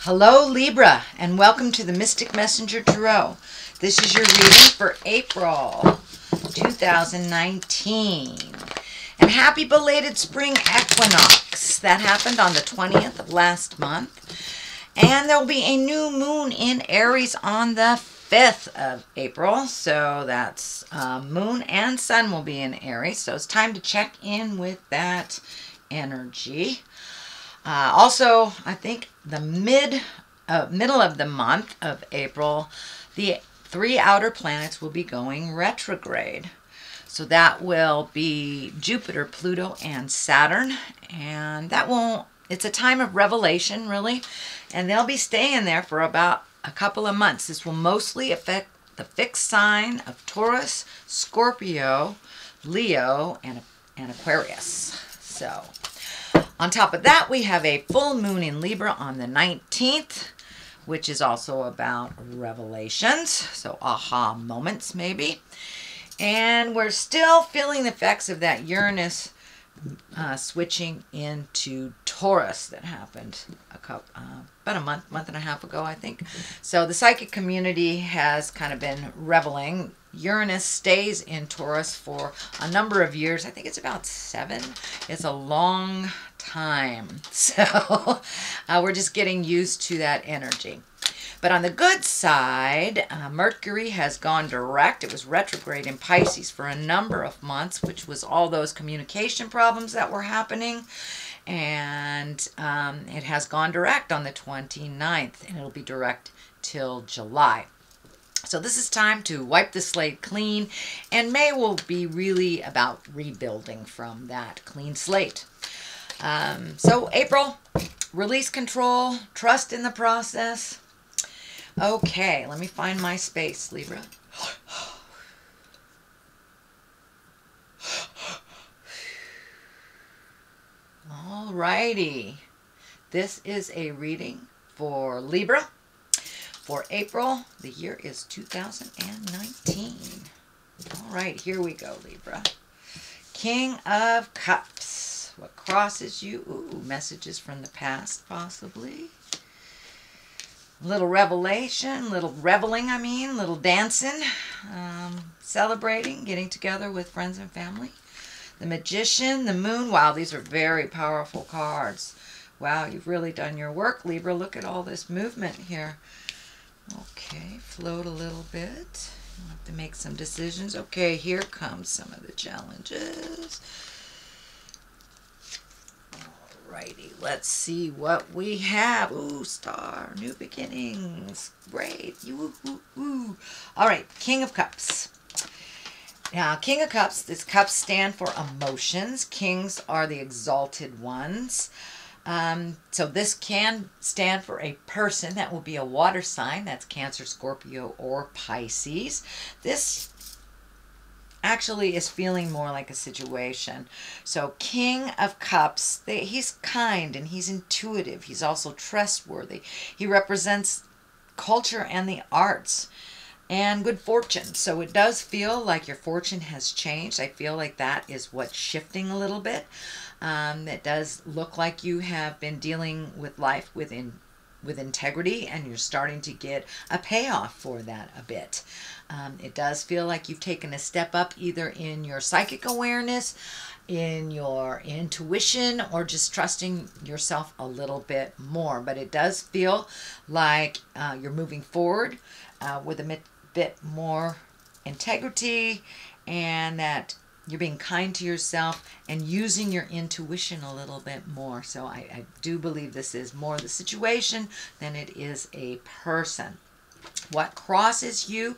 Hello Libra, and welcome to the Mystic Messenger Tarot. This is your reading for April 2019. And happy belated spring equinox. That happened on the 20th of last month. And there will be a new moon in Aries on the 5th of April. So that's moon and sun will be in Aries. So it's time to check in with that energy. Also, I think the middle of the month of April, the 3 outer planets will be going retrograde. So that will be Jupiter, Pluto, and Saturn. And it's a time of revelation, really. And they'll be staying there for about a couple of months. This will mostly affect the fixed sign of Taurus, Scorpio, Leo, and Aquarius. So on top of that, we have a full moon in Libra on the 19th, which is also about revelations, so aha moments maybe. And we're still feeling the effects of that Uranus switching into Taurus that happened about a month and a half ago, I think. So the psychic community has kind of been reveling. Uranus stays in Taurus for a number of years. I think it's about 7. It's a long time. So we're just getting used to that energy. But on the good side, Mercury has gone direct. It was retrograde in Pisces for a number of months, which was all those communication problems that were happening. And it has gone direct on the 29th, and it'll be direct till July. So this is time to wipe the slate clean, and May will be really about rebuilding from that clean slate. So April, release control, trust in the process. Okay, let me find my space, Libra. Alrighty, this is a reading for Libra. For April, the year is 2019. All right, here we go, Libra. King of Cups. What crosses you? Ooh, messages from the past, possibly. Little revelation, little reveling, little dancing, celebrating, getting together with friends and family. The Magician, the Moon. Wow, these are very powerful cards. Wow, you've really done your work, Libra. Look at all this movement here. Okay, float a little bit. You'll have to make some decisions. Okay, here comes some of the challenges. Alrighty, let's see what we have. Ooh, star, new beginnings. Great. Alright, King of Cups. Now, King of Cups, these cups stand for emotions. Kings are the exalted ones. So this can stand for a person. That will be a water sign. That's Cancer, Scorpio, or Pisces. This actually is feeling more like a situation. So King of Cups, he's kind and he's intuitive. He's also trustworthy. He represents culture and the arts and good fortune. So it does feel like your fortune has changed. I feel like that is what's shifting a little bit. It does look like you have been dealing with life with integrity, and you're starting to get a payoff for that a bit. It does feel like you've taken a step up either in your psychic awareness, in your intuition, or just trusting yourself a little bit more. But it does feel like you're moving forward with a bit more integrity, and that you're being kind to yourself and using your intuition a little bit more. So I do believe this is more the situation than it is a person. What crosses you,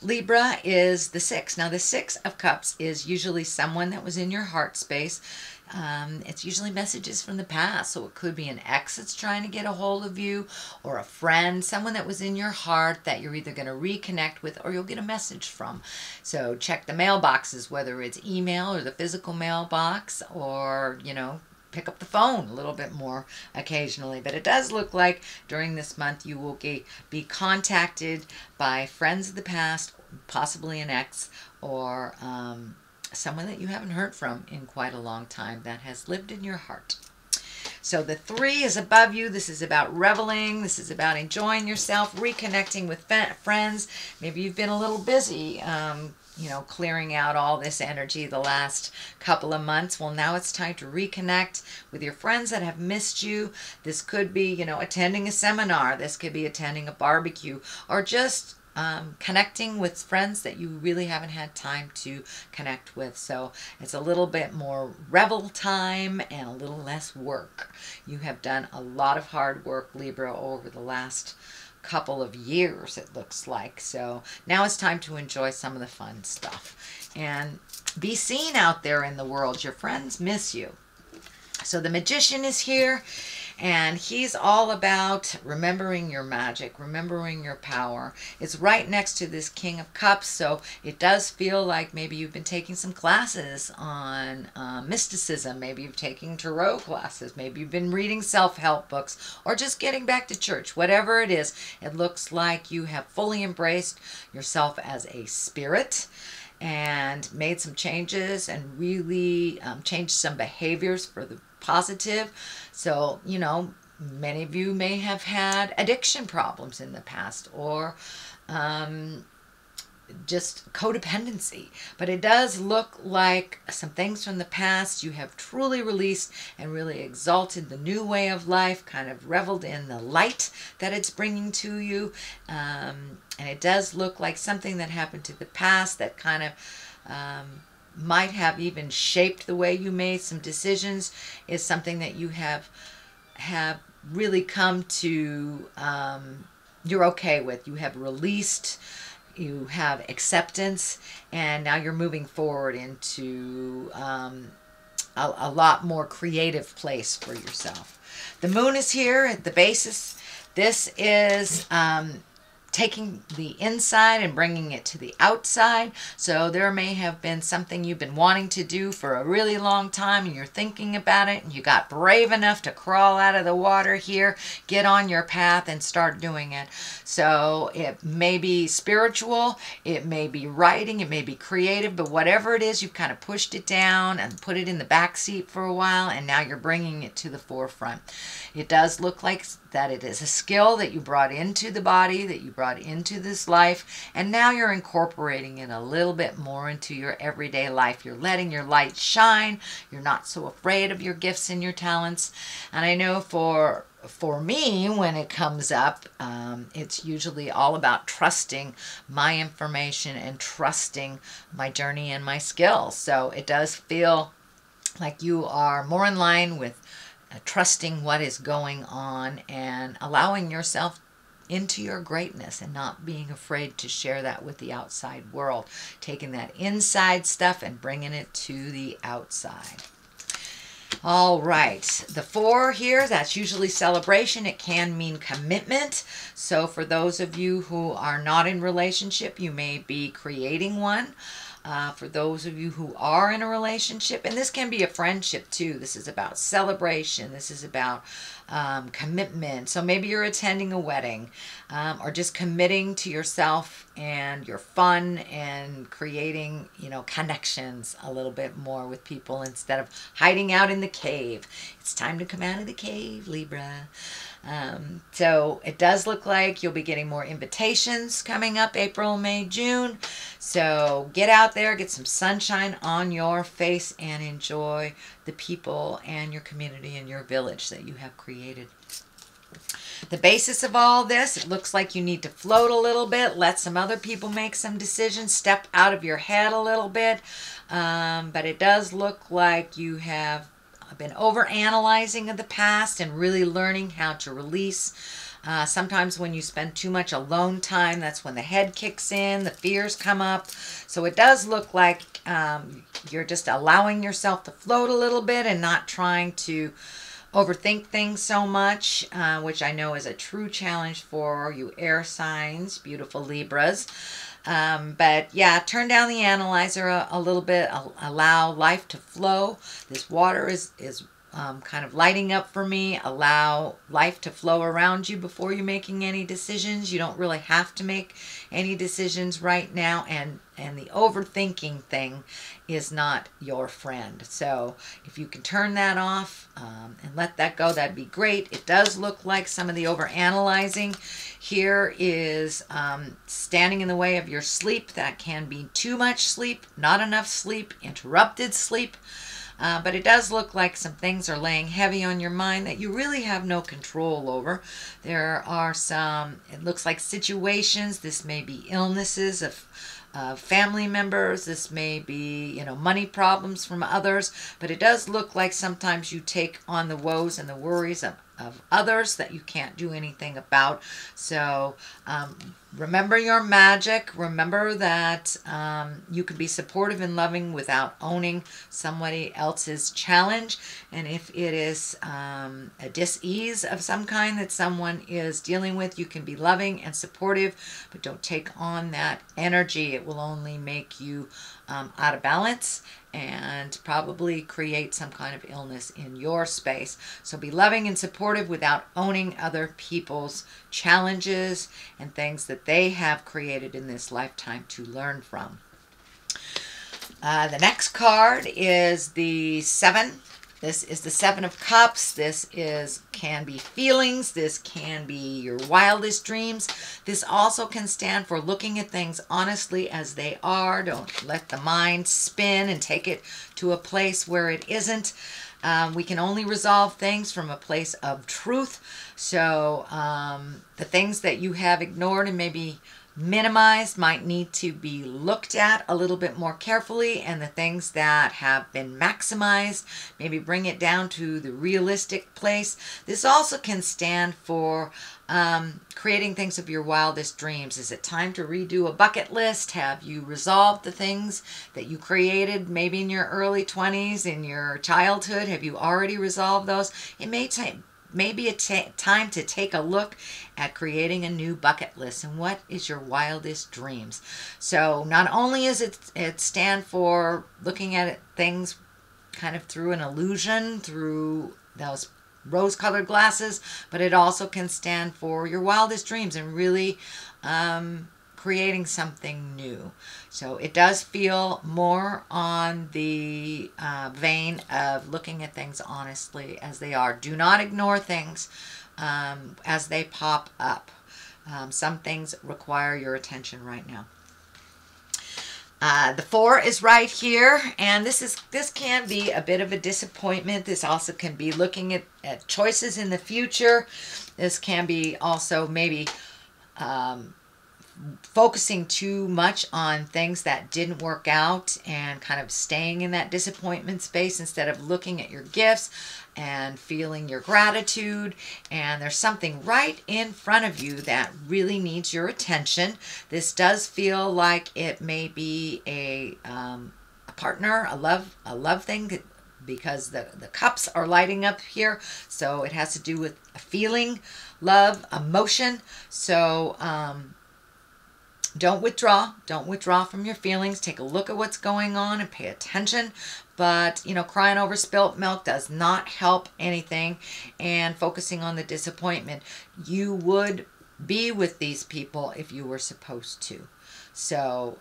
Libra, is the 6. Now, the 6 of Cups is usually someone that was in your heart space. It's usually messages from the past. So it could be an ex that's trying to get a hold of you, or a friend, someone that was in your heart that you're either going to reconnect with or you'll get a message from. So check the mailboxes, whether it's email or the physical mailbox, or, pick up the phone a little bit more occasionally. But it does look like during this month you will be contacted by friends of the past, possibly an ex, or someone that you haven't heard from in quite a long time that has lived in your heart. So the 3 is above you. This is about reveling. This is about enjoying yourself, reconnecting with friends. Maybe you've been a little busy, you know, clearing out all this energy the last couple of months. Well, now it's time to reconnect with your friends that have missed you. This could be, you know, attending a seminar. This could be attending a barbecue, or just connecting with friends that you really haven't had time to connect with. So it's a little bit more revel time and a little less work. You have done a lot of hard work, Libra, over the last couple of years, it looks like. So now it's time to enjoy some of the fun stuff and be seen out there in the world. Your friends miss you. So the Magician is here, and he's all about remembering your magic, remembering your power. It's right next to this King of Cups, so it does feel like maybe you've been taking some classes on mysticism. Maybe you've taken tarot classes. Maybe you've been reading self-help books, or just getting back to church. Whatever it is, it looks like you have fully embraced yourself as a spirit and made some changes and really changed some behaviors for the positive. So, you know, many of you may have had addiction problems in the past, or just codependency. But it does look like some things from the past you have truly released and really exalted the new way of life, kind of reveled in the light that it's bringing to you. And it does look like something that happened to the past that kind of might have even shaped the way you made some decisions is something that you have really come to, you're okay with. You have released, you have acceptance, and now you're moving forward into a lot more creative place for yourself. The Moon is here at the basis. This is taking the inside and bringing it to the outside. So there may have been something you've been wanting to do for a really long time, and you're thinking about it, and you got brave enough to crawl out of the water here, get on your path and start doing it. So it may be spiritual, it may be writing, it may be creative, but whatever it is, you've kind of pushed it down and put it in the back seat for a while, and now you're bringing it to the forefront. It does look like that it is a skill that you brought into the body, that you brought into this life, and now you're incorporating it a little bit more into your everyday life. You're letting your light shine. You're not so afraid of your gifts and your talents. And I know for me, when it comes up, it's usually all about trusting my information and trusting my journey and my skills. So it does feel like you are more in line with trusting what is going on and allowing yourself into your greatness and not being afraid to share that with the outside world. Taking that inside stuff and bringing it to the outside. All right, the 4 here, that's usually celebration. It can mean commitment. So for those of you who are not in relationship, you may be creating one. For those of you who are in a relationship, and this can be a friendship too. This is about celebration. This is about commitment. So maybe you're attending a wedding, or just committing to yourself and your fun and creating, you know, connections a little bit more with people instead of hiding out in the cave. It's time to come out of the cave, Libra. So it does look like you'll be getting more invitations coming up April, May, June. So get out there, get some sunshine on your face, and enjoy the people and your community and your village that you have created. The basis of all this, it looks like you need to float a little bit, let some other people make some decisions, step out of your head a little bit. But it does look like you have been over-analyzing of the past and really learning how to release. Sometimes when you spend too much alone time, that's when the head kicks in, the fears come up. So it does look like you're just allowing yourself to float a little bit and not trying to overthink things so much, which I know is a true challenge for you air signs, beautiful Libras. But yeah, turn down the analyzer a little bit, allow life to flow. This water is kind of lighting up for me. Allow life to flow around you before you're making any decisions. You don't really have to make any decisions right now, and the overthinking thing is not your friend. So if you can turn that off and let that go, that'd be great. It does look like some of the overanalyzing here is standing in the way of your sleep. That can be too much sleep, not enough sleep, interrupted sleep. But it does look like some things are laying heavy on your mind that you really have no control over. There are some, it looks like situations. This may be illnesses of family members. This may be, money problems from others. But it does look like sometimes you take on the woes and the worries of others that you can't do anything about. So remember your magic. Remember that you can be supportive and loving without owning somebody else's challenge. And if it is a dis-ease of some kind that someone is dealing with, you can be loving and supportive, but don't take on that energy. It will only make you out of balance and probably create some kind of illness in your space. So be loving and supportive without owning other people's challenges and things that they have created in this lifetime to learn from. The next card is the 7. This is the 7 of Cups. This can be feelings. This can be your wildest dreams. This also can stand for looking at things honestly as they are. Don't let the mind spin and take it to a place where it isn't. We can only resolve things from a place of truth. So the things that you have ignored and maybe minimized might need to be looked at a little bit more carefully, and the things that have been maximized, maybe bring it down to the realistic place. This also can stand for creating things of your wildest dreams. Is it time to redo a bucket list? Have you resolved the things that you created maybe in your early 20s, in your childhood? Have you already resolved those? It may take maybe time to take a look at creating a new bucket list and what is your wildest dreams. So not only is it stand for looking at things kind of through an illusion, through those rose-colored glasses, but it also can stand for your wildest dreams and really creating something new. So it does feel more on the vein of looking at things honestly as they are. Do not ignore things as they pop up. Some things require your attention right now. The 4 is right here, and this can be a bit of a disappointment. This also can be looking at choices in the future. This can be also maybe focusing too much on things that didn't work out and kind of staying in that disappointment space instead of looking at your gifts and feeling your gratitude. And there's something right in front of you that really needs your attention. This does feel like it may be a partner, a love thing, because the cups are lighting up here. So it has to do with a feeling, love, emotion. So don't withdraw. Don't withdraw from your feelings. Take a look at what's going on and pay attention. But, crying over spilt milk does not help anything. And focusing on the disappointment. You would be with these people if you were supposed to. So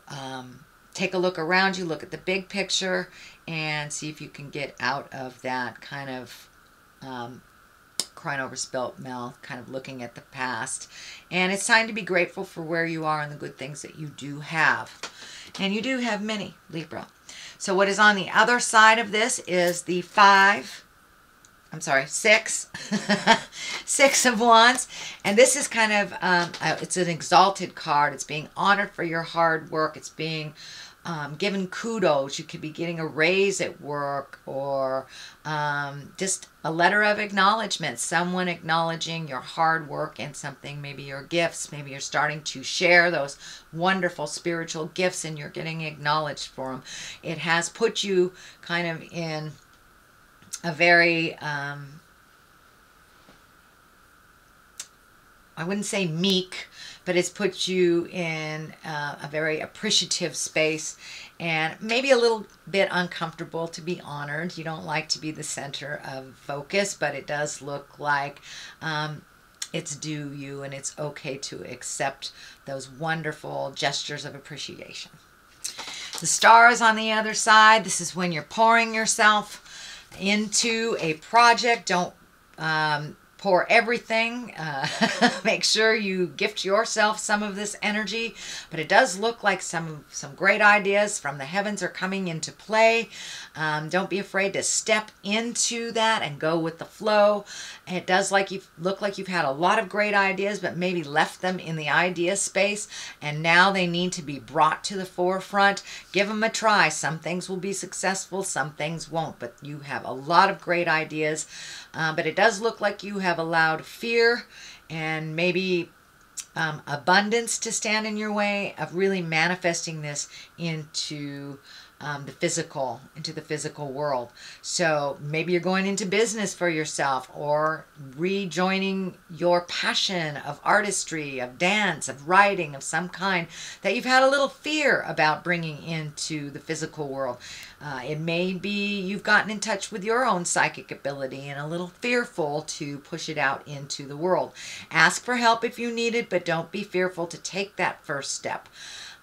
take a look around you. Look at the big picture and see if you can get out of that kind of crying over spilt milk, kind of looking at the past. And it's time to be grateful for where you are and the good things that you do have. And you do have many, Libra. So what is on the other side of this is the 6. 6 of Wands. And this is kind of, it's an exalted card. It's being honored for your hard work. It's being given kudos. You could be getting a raise at work, or just a letter of acknowledgement. Someone acknowledging your hard work and something, maybe your gifts. Maybe you're starting to share those wonderful spiritual gifts and you're getting acknowledged for them. It has put you kind of in a very I wouldn't say meek, but it's put you in a very appreciative space and maybe a little bit uncomfortable to be honored. You don't like to be the center of focus, but it does look like it's due you, and it's okay to accept those wonderful gestures of appreciation. The stars on the other side, this is when you're pouring yourself into a project. Don't pour everything. Make sure you gift yourself some of this energy, but it does look like some great ideas from the heavens are coming into play. Don't be afraid to step into that and go with the flow. It does look like you've had a lot of great ideas, but maybe left them in the idea space, and now they need to be brought to the forefront. Give them a try. Some things will be successful, some things won't, but you have a lot of great ideas. But it does look like you have allowed fear and maybe abundance to stand in your way of really manifesting this into the physical world. So maybe you're going into business for yourself, or rejoining your passion of artistry, of dance, of writing, of some kind that you've had a little fear about bringing into the physical world. It may be you've gotten in touch with your own psychic ability and a little fearful to push it out into the world. Ask for help if you need it, but don't be fearful to take that first step.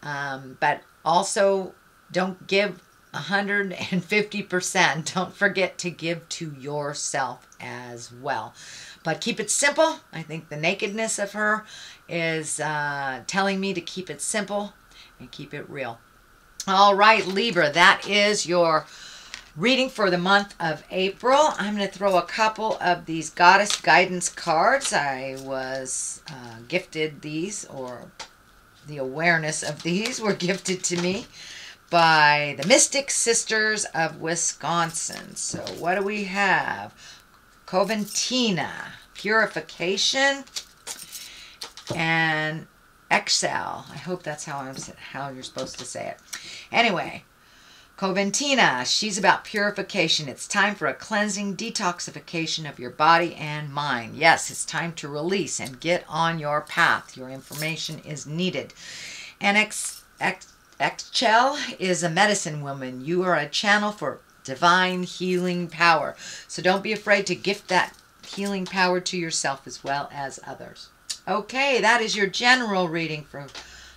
But also, don't give 150%. Don't forget to give to yourself as well. But keep it simple. I think the nakedness of her is telling me to keep it simple and keep it real. All right, Libra, that is your reading for the month of April. I'm going to throw a couple of these Goddess Guidance cards. I was gifted these, or the awareness of these were gifted to me by the Mystic Sisters of Wisconsin. So what do we have? Coventina, Purification, and Excel. I hope that's how you're supposed to say it. Anyway, Coventina, she's about purification. It's time for a cleansing detoxification of your body and mind. Yes, it's time to release and get on your path. Your information is needed. And Excel is a medicine woman. You are a channel for divine healing power. So don't be afraid to gift that healing power to yourself as well as others. Okay, that is your general reading for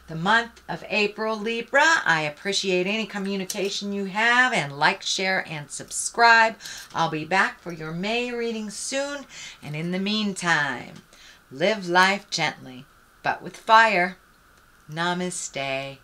the month of April, Libra. I appreciate any communication you have, and like, share, and subscribe. I'll be back for your May reading soon, and in the meantime, live life gently, but with fire. Namaste.